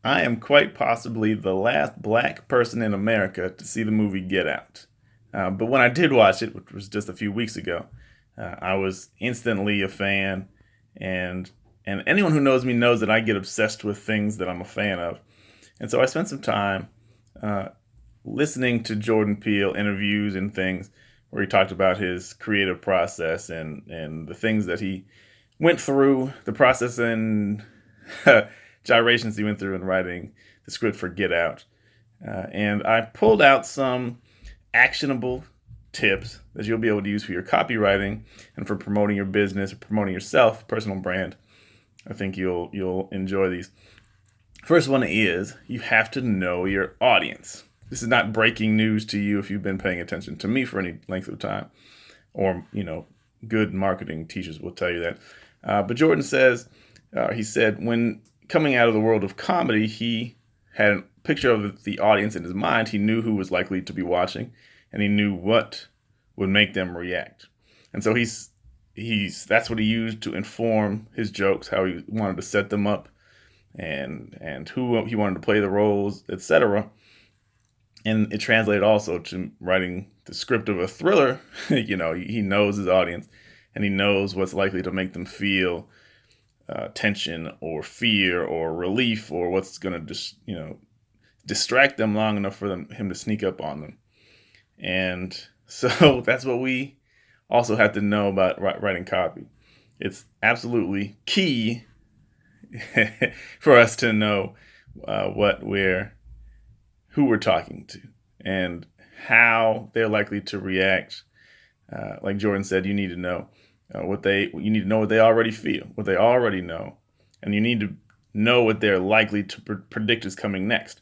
I am quite possibly the last black person in America to see the movie Get Out. But when I did watch it, which was just a few weeks ago, I was instantly a fan, and and anyone who knows me knows that I get obsessed with things that I'm a fan of. And so I spent some time uh, listening to Jordan Peele interviews and things where he talked about his creative process and the things that he went through, the process and gyrations he went through in writing the script for Get Out. And I pulled out some actionable tips that you'll be able to use for your copywriting and for promoting your business or promoting yourself, personal brand. I think you'll enjoy these. First one is you have to know your audience. This is not breaking news to you if you've been paying attention to me for any length of time, or good marketing teachers will tell you that. But Jordan says, he said, when coming out of the world of comedy, he had a picture of the audience in his mind. He knew who was likely to be watching, and he knew what would make them react. And so that's what he used to inform his jokes, how he wanted to set them up, and who he wanted to play the roles, etc. And it translated also to writing the script of a thriller. He knows his audience, and he knows what's likely to make them feel tension or fear or relief, or what's going to just distract them long enough for him to sneak up on them. And so that's what we also have to know about writing copy. It's absolutely key for us to know who we're talking to and how they're likely to react. Like Jordan said, you need to know what they already feel, what they already know, and you need to know what they're likely to predict is coming next.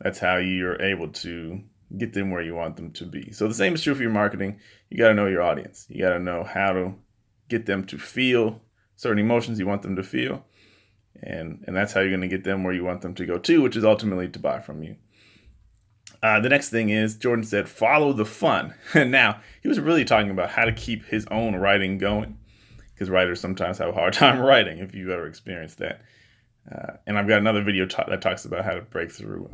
That's how you're able to get them where you want them to be. So the same is true for your marketing. You got to know your audience. You got to know how to get them to feel certain emotions you want them to feel, and that's how you're going to get them where you want them to go to, which is ultimately to buy from you. The next thing is, Jordan said, follow the fun. Now, he was really talking about how to keep his own writing going, because writers sometimes have a hard time writing, if you've ever experienced that. And I've got another video that talks about how to break through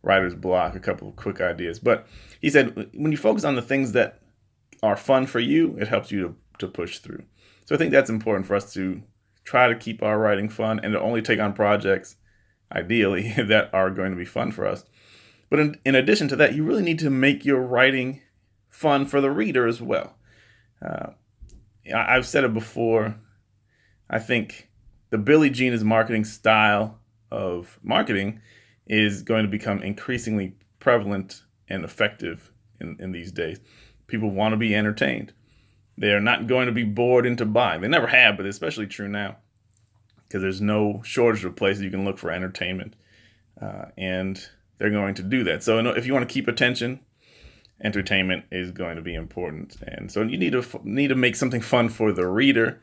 writer's block, a couple of quick ideas. But he said, when you focus on the things that are fun for you, it helps you to push through. So I think that's important for us to try to keep our writing fun and to only take on projects, ideally, that are going to be fun for us. But in addition to that, you really need to make your writing fun for the reader as well. I've said it before. I think the Billie Jean is marketing style of marketing is going to become increasingly prevalent and effective in these days. People want to be entertained. They are not going to be bored into buying. They never have, but it's especially true now because there's no shortage of places you can look for entertainment. And they're going to do that. So if you want to keep attention, entertainment is going to be important. And so you need to make something fun for the reader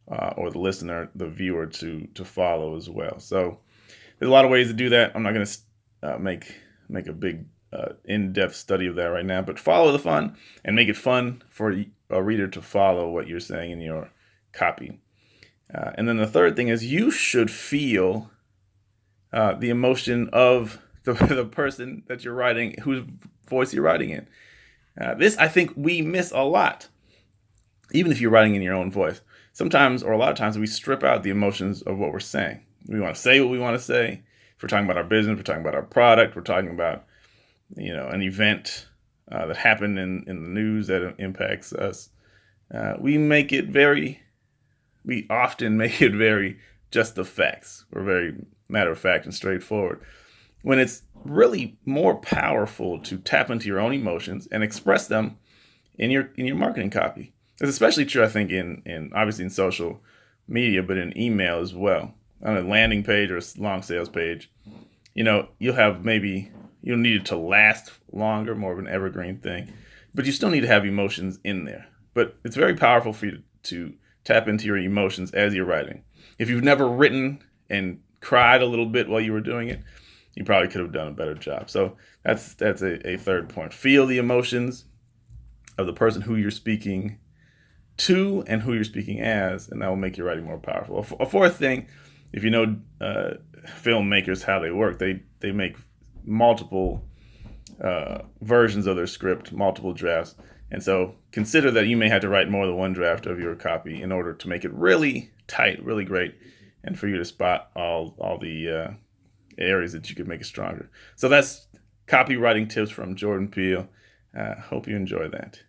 or the listener, the viewer to follow as well. So there's a lot of ways to do that. I'm not going to make a big in-depth study of that right now, but follow the fun and make it fun for a reader to follow what you're saying in your copy. And then the third thing is you should feel the emotion of the person that you're writing, whose voice you're writing in. This, I think, we miss a lot, even if you're writing in your own voice. Sometimes, or a lot of times, we strip out the emotions of what we're saying. We want to say what we want to say. If we're talking about our business, we're talking about our product, we're talking about, an event that happened in the news that impacts us. We often make it very just the facts. We're very matter of fact and straightforward, when it's really more powerful to tap into your own emotions and express them in your marketing copy. It's especially true, I think, in obviously in social media, but in email as well. On a landing page or a long sales page, you'll need it to last longer, more of an evergreen thing, but you still need to have emotions in there. But it's very powerful for you to tap into your emotions as you're writing. If you've never written and cried a little bit while you were doing it, you probably could have done a better job. So that's a third point. Feel the emotions of the person who you're speaking to and who you're speaking as, and that will make your writing more powerful. A fourth thing if you know filmmakers, how they work, they make multiple versions of their script, multiple drafts. And so consider that you may have to write more than one draft of your copy in order to make it really tight, really great, and for you to spot all the areas that you could make it stronger. So that's copywriting tips from Jordan Peele. Hope you enjoy that.